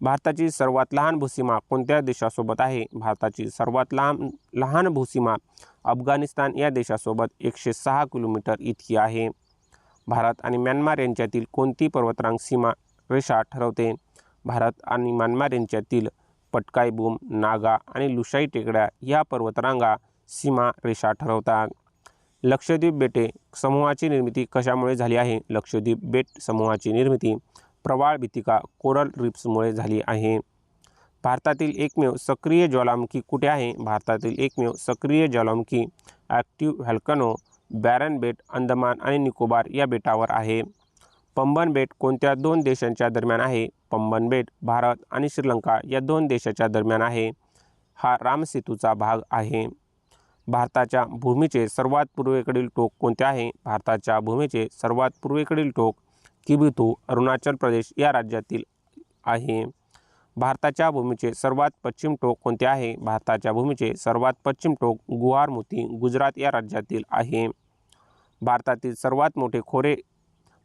S1: भारताची सर्वात लहान भूसीमा कोणत्या देशासोबत आहे? भारताची सर्वात लहान भूसीमा अफगाणिस्तान या देशासोबत 106 किलोमीटर इतकी आहे. भारत आणि म्यानमार यांच्यातील कोणती पर्वतरांग सीमा रेषा ठरवते? भारत आणि म्यानमार यांच्यातील पटकाई-बूम, नागा आणि लुशाई टेकड्या या पर्वतरांगा सीमा रेषा ठरवतात. लक्षद्वीप बेटे समूहाची निर्मिती कशामुळे झाली आहे? लक्षद्वीप बेट समूहाची निर्मिती प्रवाळ भित्तिका कोरल रीफ्समुळे झाली आहे. भारतातील एकमेव सक्रिय ज्वालामुखी कुठे आहे? भारतातील एकमेव सक्रिय ज्वालामुखी ॲक्टिव्ह व्हॉल्कॅनो बॅरन बेट अंदमान आणि निकोबार या बेटावर आहे. पंबन बेट कोणत्या 2 देशांच्या दरम्यान आहे? पंबन बेट भारत आणि श्रीलंका या 2 देशांच्या दरम्यान आहे. हा राम सेतूचा भाग आहे. भारताच्या भूमीचे सर्वात पूर्वेकडील टोक कोणते आहे? भारताच्या भूमीचे सर्वात पूर्वेकडील टोक किबुतू अरुणाचल प्रदेश या राज्यातील आहे. भारताच्या भूमीचे सर्वात पश्चिम टोक कोणते आहे? भारताच्या भूमीचे सर्वात पश्चिम टोक गुवाहाटी गुजरात या राज्यातील आहे. भारतातील सर्वात मोठे खोरे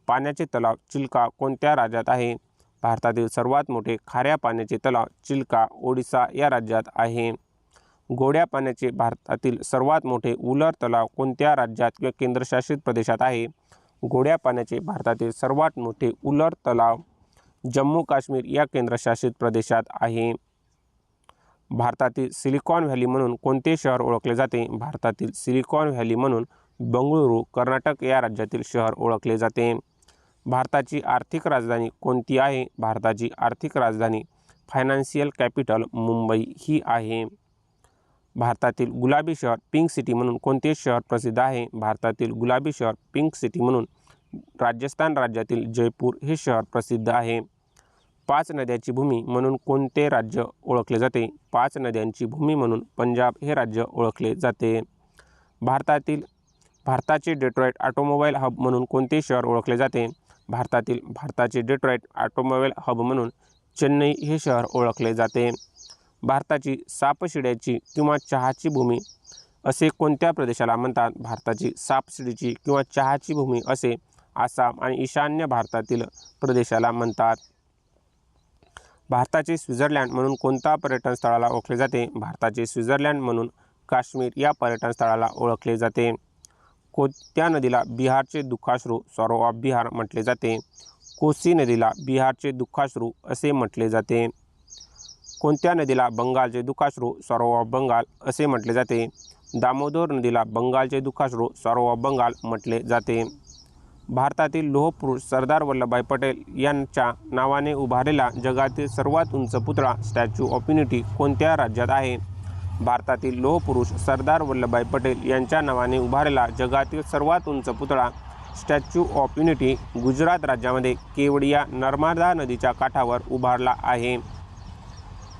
S1: पाण्याचे तलाव चिल्का कोणत्या राज्यात आहे? भारतातील सर्वात मोठे खाऱ्या पाण्याचे तलाव चिल्का ओडिशा या राज्यात आहे. गोड्या पाण्याचे भारतातील सर्वात मोठे उलर तलाव कोणत्या राज्यात किंवा केंद्रशासित प्रदेशात आहे? गोड्या पाण्याचे भारतातील सर्वात मोठे उलर तलाव जम्मू काश्मीर या केंद्रशासित प्रदेशात आहे. भारतातील सिलिकॉन व्हॅली म्हणून कोणते शहर ओळखले जाते? भारतातील सिलिकॉन व्हॅली म्हणून बंगळुरू कर्नाटक या राज्यातील शहर ओळखले जाते. भारताची आर्थिक राजधानी कोणती आहे? भारताची आर्थिक राजधानी फायनान्शियल कॅपिटल मुंबई ही आहे. भारतातील गुलाबी शहर पिंक सिटी म्हणून कोणते शहर प्रसिद्ध आहे? भारतातील गुलाबी शहर पिंक सिटी म्हणून राजस्थान राज्यातील जयपूर हे शहर प्रसिद्ध आहे. 5 नद्यांची भूमी म्हणून कोणते राज्य ओळखले जाते? 5 नद्यांची भूमी म्हणून पंजाब हे राज्य ओळखले जाते. भारताचे डेट्रॉईट ऑटोमोबाईल हब म्हणून कोणते शहर ओळखले जाते? भारताचे डेट्रॉईट ऑटोमोबाईल हब म्हणून चेन्नई हे शहर ओळखले जाते. भारताची सापशिड्याची किंवा चहाची भूमी असे कोणत्या प्रदेशाला म्हणतात? भारताची सापशिडीची किंवा चहाची भूमी असे आसाम आणि ईशान्य भारतातील प्रदेशाला म्हणतात. भारताचे स्वित्झर्लंड म्हणून कोणत्या पर्यटन स्थळाला ओळखले जाते? भारताचे स्वित्झर्लंड म्हणून काश्मीर या पर्यटन स्थळाला ओळखले जाते. कोणत्या नदीला बिहारचे दुःखाश्रू सॉरो ऑफ बिहार म्हटले जाते? कोसी नदीला बिहारचे दुःखाश्रू असे म्हटले जाते. कोणत्या नदीला बंगालचे दुःखाश्रू सॉरो ऑफ बंगाल असे म्हटले जाते? दामोदर नदीला बंगालचे दुःखाश्रू सॉरो ऑफ बंगाल म्हटले जाते. भारतातील लोहपुरुष सरदार वल्लभभाई पटेल यांच्या नावाने उभारलेला जगातील सर्वात उंच पुतळा स्टॅच्यू ऑफ युनिटी कोणत्या राज्यात आहे? भारतातील लोहपुरुष सरदार वल्लभभाई पटेल यांच्या नावाने उभारलेला जगातील सर्वात उंच पुतळा स्टॅच्यू ऑफ युनिटी गुजरात राज्यामध्ये केवडिया नर्मदा नदीच्या काठावर उभारला आहे.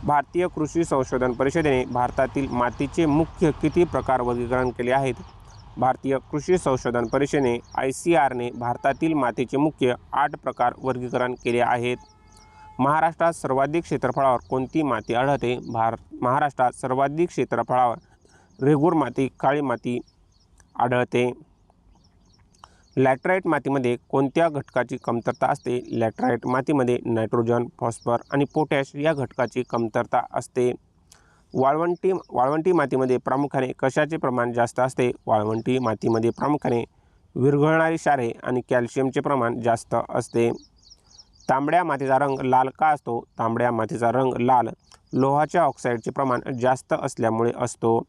S1: भारतीय कृषी संशोधन परिषदेने भारतातील मातीचे मुख्य किती प्रकार वर्गीकरण केले आहेत? भारतीय कृषी संशोधन परिषदेने ICARने भारतातील मातीचे मुख्य 8 प्रकार वर्गीकरण केले आहेत. महाराष्ट्रात सर्वाधिक क्षेत्रफळावर कोणती माती आढळते? महाराष्ट्रात सर्वाधिक क्षेत्रफळावर रेगूर माती काळी माती आढळते. लॅटराईट मातीमध्ये कोणत्या घटकाची कमतरता असते? लॅटराईट मातीमध्ये नायट्रोजन फॉस्फर आणि पोटॅश या घटकाची कमतरता असते. वाळवंटी मातीमध्ये प्रामुख्याने कशाचे प्रमाण जास्त असते? वाळवंटी मातीमध्ये प्रामुख्याने विरघळणारी क्षारे आणि कॅल्शियमचे प्रमाण जास्त असते. तांबड्या मातीचा रंग लाल का असतो? तांबड्या मातीचा रंग लाल लोहाच्या ऑक्साईडचे प्रमाण जास्त असल्यामुळे असतो.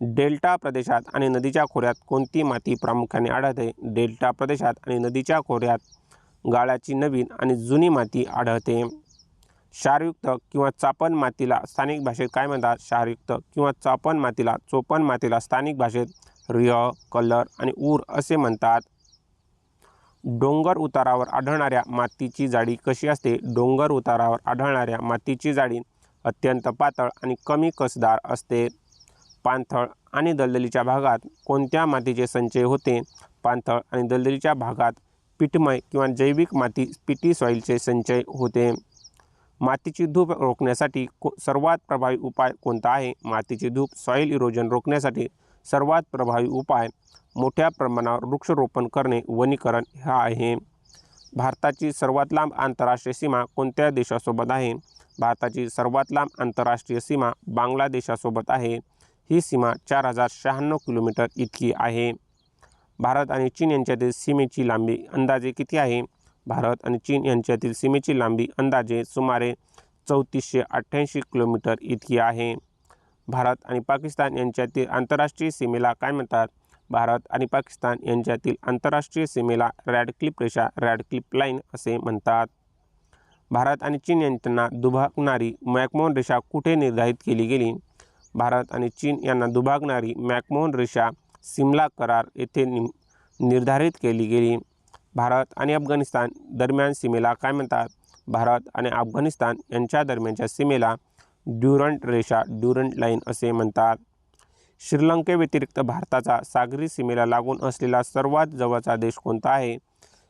S1: डेल्टा प्रदेशात आणि नदीच्या खोऱ्यात कोणती माती प्रामुख्याने आढळते? डेल्टा प्रदेशात आणि नदीच्या खोऱ्यात गाळाची नवीन आणि जुनी माती आढळते. क्षारयुक्त किंवा चापण मातीला स्थानिक भाषेत काय म्हणतात? क्षारयुक्त किंवा चापण मातीला चोपण मातीला स्थानिक भाषेत रिह कलर आणि ऊर असे म्हणतात. डोंगर उतारावर आढळणाऱ्या मातीची जाडी कशी असते? डोंगर उतारावर आढळणाऱ्या मातीची जाडी अत्यंत पातळ आणि कमी कसदार असते. पाणथळ आणि दलदलीच्या भागात कोणत्या मातीचे संचय होते? पाणथळ आणि दलदलीच्या भागात पीठमय किंवा जैविक माती पीटी सॉईलचे संचय होते. मातीची धूप रोखण्यासाठी सर्वात प्रभावी उपाय कोणता आहे? मातीची धूप सॉईल इरोजन रोखण्यासाठी सर्वात प्रभावी उपाय मोठ्या प्रमाणावर वृक्षारोपण करणे वनीकरण हा आहे. भारताची सर्वात लांब आंतरराष्ट्रीय सीमा कोणत्या देशासोबत आहे? भारताची सर्वात लांब आंतरराष्ट्रीय सीमा बांगलादेशासोबत आहे. ही सीमा 4096 किलोमीटर इतकी आहे. भारत आणि चीन यांच्यातील सीमेची लांबी अंदाजे किती आहे? भारत आणि चीन यांच्यातील सीमेची लांबी अंदाजे सुमारे 3488 किलोमीटर इतकी आहे. भारत आणि पाकिस्तान यांच्यातील आंतरराष्ट्रीय सीमेला काय म्हणतात? भारत आणि पाकिस्तान यांच्यातील आंतरराष्ट्रीय सीमेला रॅडक्लिफ रेषा रॅडक्लिफ लाईन असे म्हणतात. भारत आणि चीन यांना दुभागणारी मॅकमोहन रेषा कुठे निर्धारित केली गेली? भारत आणि चीन यांना दुभागणारी मॅकमोहन रेषा सिमला करार येथे निर्धारित केली गेली. भारत आणि अफगाणिस्तान दरम्यान सीमेला काय म्हणतात? भारत आणि अफगाणिस्तान यांच्या दरम्यानच्या सीमेला ड्युरंट रेषा ड्युरंट लाईन असे म्हणतात. श्रीलंकेव्यतिरिक्त भारताचा सागरी सीमेला लागून असलेला सर्वात जवळचा देश कोणता आहे?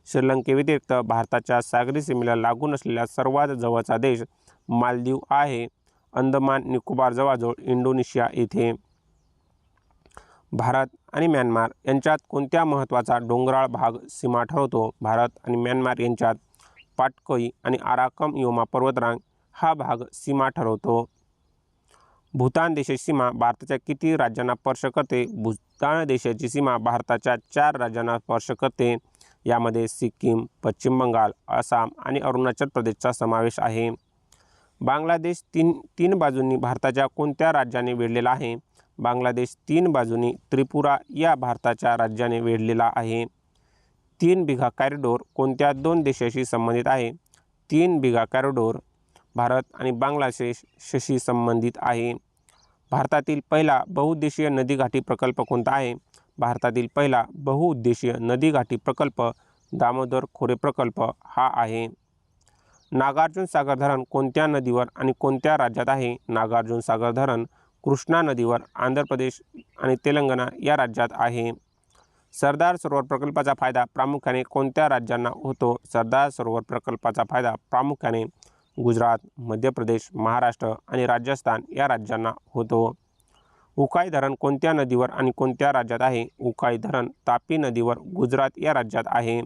S1: श्रीलंकेव्यतिरिक्त भारताच्या सागरी सीमेला लागून असलेला सर्वात जवळचा देश मालदीव आहे. अंदमान निकोबार जवळजवळ इंडोनेशिया येथे. भारत आणि म्यानमार यांच्यात कोणत्या महत्त्वाचा डोंगराळ भाग सीमा ठरवतो? भारत आणि म्यानमार यांच्यात पाटकोई आणि आराकम योमा पर्वतरांग हा भाग सीमा ठरवतो. भूतान देशाची सीमा भारताच्या किती राज्यांना स्पर्श करते? भूतान देशाची सीमा भारताच्या 4 राज्यांना स्पर्श करते. यामध्ये सिक्कीम, पश्चिम बंगाल, आसाम आणि अरुणाचल प्रदेशचा समावेश आहे. बांगलादेश तीन बाजूंनी भारताच्या कोणत्या राज्याने वेढलेला आहे? बांगलादेश 3 बाजूंनी त्रिपुरा या भारताच्या राज्याने वेढलेला आहे. 3 बिघा कॉरिडॉर कोणत्या 2 देशाशी संबंधित आहे? 3 बिघा कॉरिडॉर भारत आणि बांगलादेशशी संबंधित आहे. भारतातील पहिला बहुउद्देशीय नदीघाटी प्रकल्प कोणता आहे? भारतातील पहिला बहुउद्देशीय नदीघाटी प्रकल्प दामोदर खोरे प्रकल्प हा आहे. नागार्जुन सागर धरण कोणत्या नदीवर आणि कोणत्या राज्यात आहे? नागार्जुन सागर धरण कृष्णा नदीवर आंध्र प्रदेश आणि तेलंगणा या राज्यात आहे. सरदार सरोवर प्रकल्पाचा फायदा प्रामुख्याने कोणत्या राज्यांना होतो? सरदार सरोवर प्रकल्पाचा फायदा प्रामुख्याने गुजरात, मध्य प्रदेश, महाराष्ट्र आणि राजस्थान या राज्यांना होतो. उकाई धरण कोणत्या नदीवर आणि कोणत्या राज्यात आहे? उकाई धरण तापी नदीवर गुजरात या राज्यात आहे.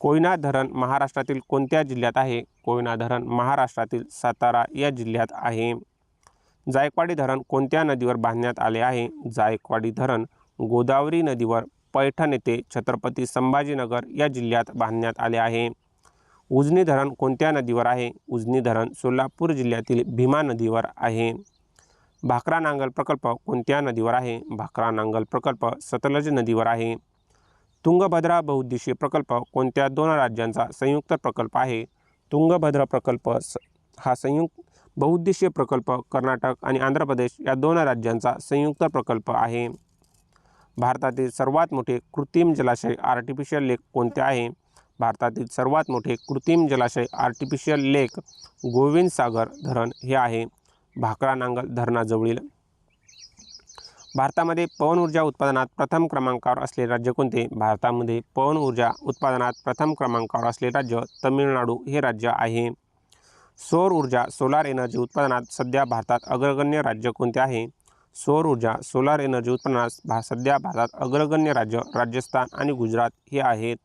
S1: कोयना धरण महाराष्ट्रातील कोणत्या जिल्ह्यात आहे? कोयना धरण महाराष्ट्रातील सातारा या जिल्ह्यात आहे. जायकवाडी धरण कोणत्या नदीवर बांधण्यात आले आहे? जायकवाडी धरण गोदावरी नदीवर पैठण येथे छत्रपती संभाजीनगर या जिल्ह्यात बांधण्यात आले आहे. उजनी धरण कोणत्या नदीवर आहे? उजनी धरण सोलापूर जिल्ह्यातील भीमा नदीवर आहे. भाकरा नांगल प्रकल्प कोणत्या नदीवर आहे? भाकरा नांगल प्रकल्प सतलज नदीवर आहे. तुंगभद्रा बहुउद्देशीय प्रकल्प कोणत्या 2 राज्यांचा संयुक्त प्रकल्प आहे? तुंगभद्रा प्रकल्प हा संयुक्त बहुउद्देशीय प्रकल्प कर्नाटक आणि आंध्र प्रदेश या 2 राज्यांचा संयुक्त प्रकल्प आहे. भारतातील सर्वात मोठे कृत्रिम जलाशय आर्टिफिशियल लेक कोणते आहे? भारतातील सर्वात मोठे कृत्रिम जलाशय आर्टिफिशियल लेक गोविंद सागर धरण हे आहे, भाकरा नांगल धरणाजवळील. भारतामध्ये पवन ऊर्जा उत्पादनात प्रथम क्रमांकावर असलेले राज्य कोणते? भारतामध्ये पवन ऊर्जा उत्पादनात प्रथम क्रमांकावर असलेले राज्य तमिळनाडू हे राज्य आहे. सौर ऊर्जा सोलार एनर्जी उत्पादनात सध्या भारतात अग्रगण्य राज्य कोणते आहे? सौर ऊर्जा सोलार एनर्जी उत्पादनात सध्या भारतात अग्रगण्य राज्य राजस्थान आणि गुजरात हे आहेत.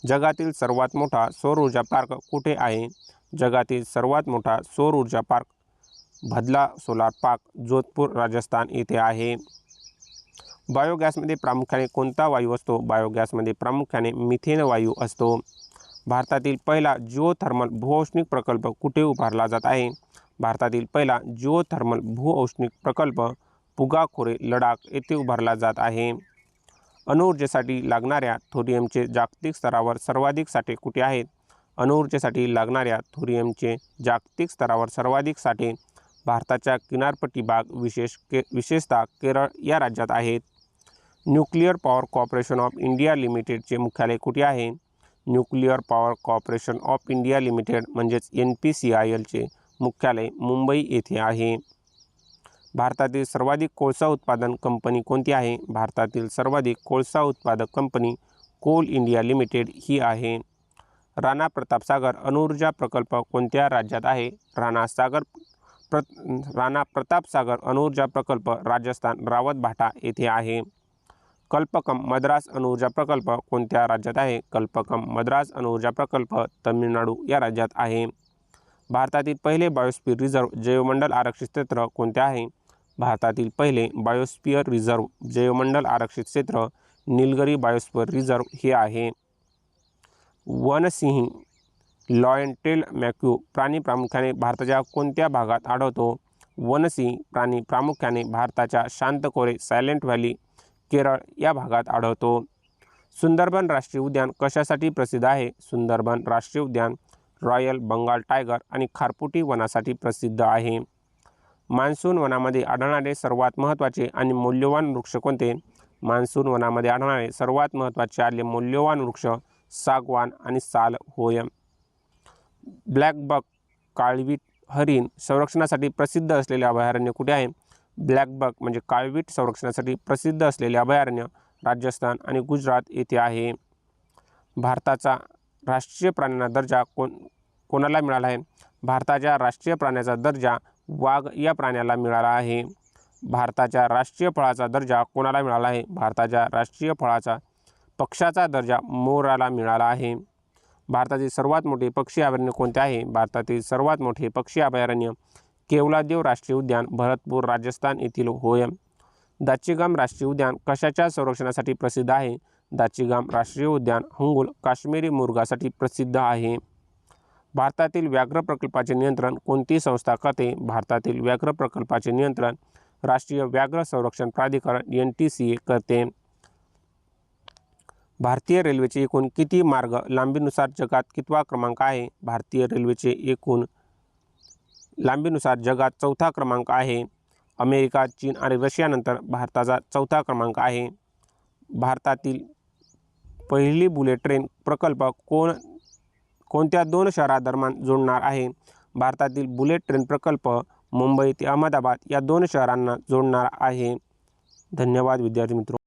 S1: जगातील सर्वात मोठा सौर ऊर्जा पार्क कुठे आहे? जगातील सर्वात मोठा सौर ऊर्जा park Bhadla solar park Jodhpur Rajasthan येथे आहे. बायोगॅसमध्ये प्रामुख्याने कोणता वायू असतो? बायोगॅसमध्ये प्रामुख्याने मिथेन वायू असतो. भारतातील पहिला जिओथर्मल भूऔष्णिक प्रकल्प कुठे उभारला जात आहे? भारतातील पहिला जिओथर्मल भूऔष्णिक प्रकल्प पुगाखोरे लडाख येथे उभारला जात आहे. अणुऊर्जेसाठी लागणाऱ्या थोरियमचे जागतिक स्तरावर सर्वाधिक साठे कुठे आहेत? अणुऊर्जेसाठी लागणाऱ्या थोरियमचे जागतिक स्तरावर सर्वाधिक साठे भारताच्या किनारपट्टी भाग विशेषतः केरळ या राज्यात आहेत. Nuclear power corporation of India लिमिटेडचे मुख्यालय कुठे आहे? Nuclear power corporation of India limited म्हणजेच NPCILचे मुख्यालय मुंबई येथे आहे. भारतातील सर्वाधिक कोळसा उत्पादन कंपनी कोणती आहे? भारतातील सर्वाधिक कोळसा उत्पादक कंपनी कोल इंडिया लिमिटेड ही आहे. राणा प्रतापसागर अणुऊर्जा प्रकल्प कोणत्या राज्यात आहे? राणा प्रतापसागर अणुऊर्जा प्रकल्प राजस्थान रावतभाटा येथे आहे. कल्पकम मद्रास अणुऊर्जा प्रकल्प कोणत्या राज्यात आहे? कल्पकम मद्रास अणुऊर्जा प्रकल्प तमिळनाडू या राज्यात आहे. भारतातील पहिले बायोस्फियर रिझर्व्ह जैवमंडल आरक्षित क्षेत्र कोणते आहे? भारतातील पहिले बायोस्फियर रिझर्व्ह जैवमंडल आरक्षित क्षेत्र निलगिरी बायोस्फियर रिझर्व्ह हे आहे. वनसिंह लॉयन टेल्ड मॅक्यू प्राणी प्रामुख्याने भारताच्या कोणत्या भागात आढळतो? वनसिंह प्राणी प्रामुख्याने भारताच्या शांतकोरे सायलेंट व्हॅली केरळ या भागात आढळतो. सुंदरबन राष्ट्रीय उद्यान कशासाठी प्रसिद्ध आहे? सुंदरबन राष्ट्रीय उद्यान रॉयल बंगाल टायगर आणि खारफुटी वनासाठी प्रसिद्ध आहे. मान्सून वनामध्ये आढळणारे सर्वात महत्त्वाचे आणि मौल्यवान वृक्ष कोणते? मान्सून वनामध्ये आढळणारे सर्वात महत्त्वाचे आणि मौल्यवान वृक्ष सागवान आणि साल होय. ब्लॅक बक काळवीट हरिण संरक्षणासाठी प्रसिद्ध असलेले अभयारण्य कुठे आहे? ब्लॅकबक म्हणजे काळवीट संरक्षणासाठी प्रसिद्ध असलेले अभयारण्य राजस्थान आणि गुजरात येथे आहे. भारताचा राष्ट्रीय प्राण्यांना दर्जा कोणाला मिळाला आहे? भारताच्या राष्ट्रीय प्राण्याचा दर्जा वाघ या प्राण्याला मिळाला आहे. भारताच्या राष्ट्रीय फळाचा दर्जा कोणाला मिळाला आहे? भारताच्या राष्ट्रीय पक्षाचा दर्जा मोराला मिळाला आहे. भारतातील सर्वात मोठे पक्षी अभयारण्य कोणते आहे? भारतातील सर्वात मोठे पक्षी अभयारण्य केवलादेव राष्ट्रीय उद्यान भरतपूर राजस्थान येथील होय. दाचीगाम राष्ट्रीय उद्यान कशाच्या संरक्षणासाठी प्रसिद्ध आहे? दाचीगाम राष्ट्रीय उद्यान हंगुल काश्मीरी मुर्गासाठी प्रसिद्ध आहे. भारतातील व्याघ्र प्रकल्पाचे नियंत्रण कोणती संस्था करते? भारतातील व्याघ्र प्रकल्पाचे नियंत्रण राष्ट्रीय व्याघ्र संरक्षण प्राधिकरण NTCA करते. भारतीय रेल्वेचे एकूण किती मार्ग लांबीनुसार जगात कितवा क्रमांक आहे? भारतीय रेल्वेचे एकूण लांबीनुसार जगात चौथा क्रमांक आहे. अमेरिका, चीन आणि रशियानंतर भारताचा चौथा क्रमांक आहे. भारतातील पहिली बुलेट ट्रेन प्रकल्प कोणत्या 2 शहरादरम्यान जोडणार आहे? भारतातील बुलेट ट्रेन प्रकल्प मुंबई ते अहमदाबाद या 2 शहरांना जोडणार आहे. धन्यवाद विद्यार्थी मित्रो.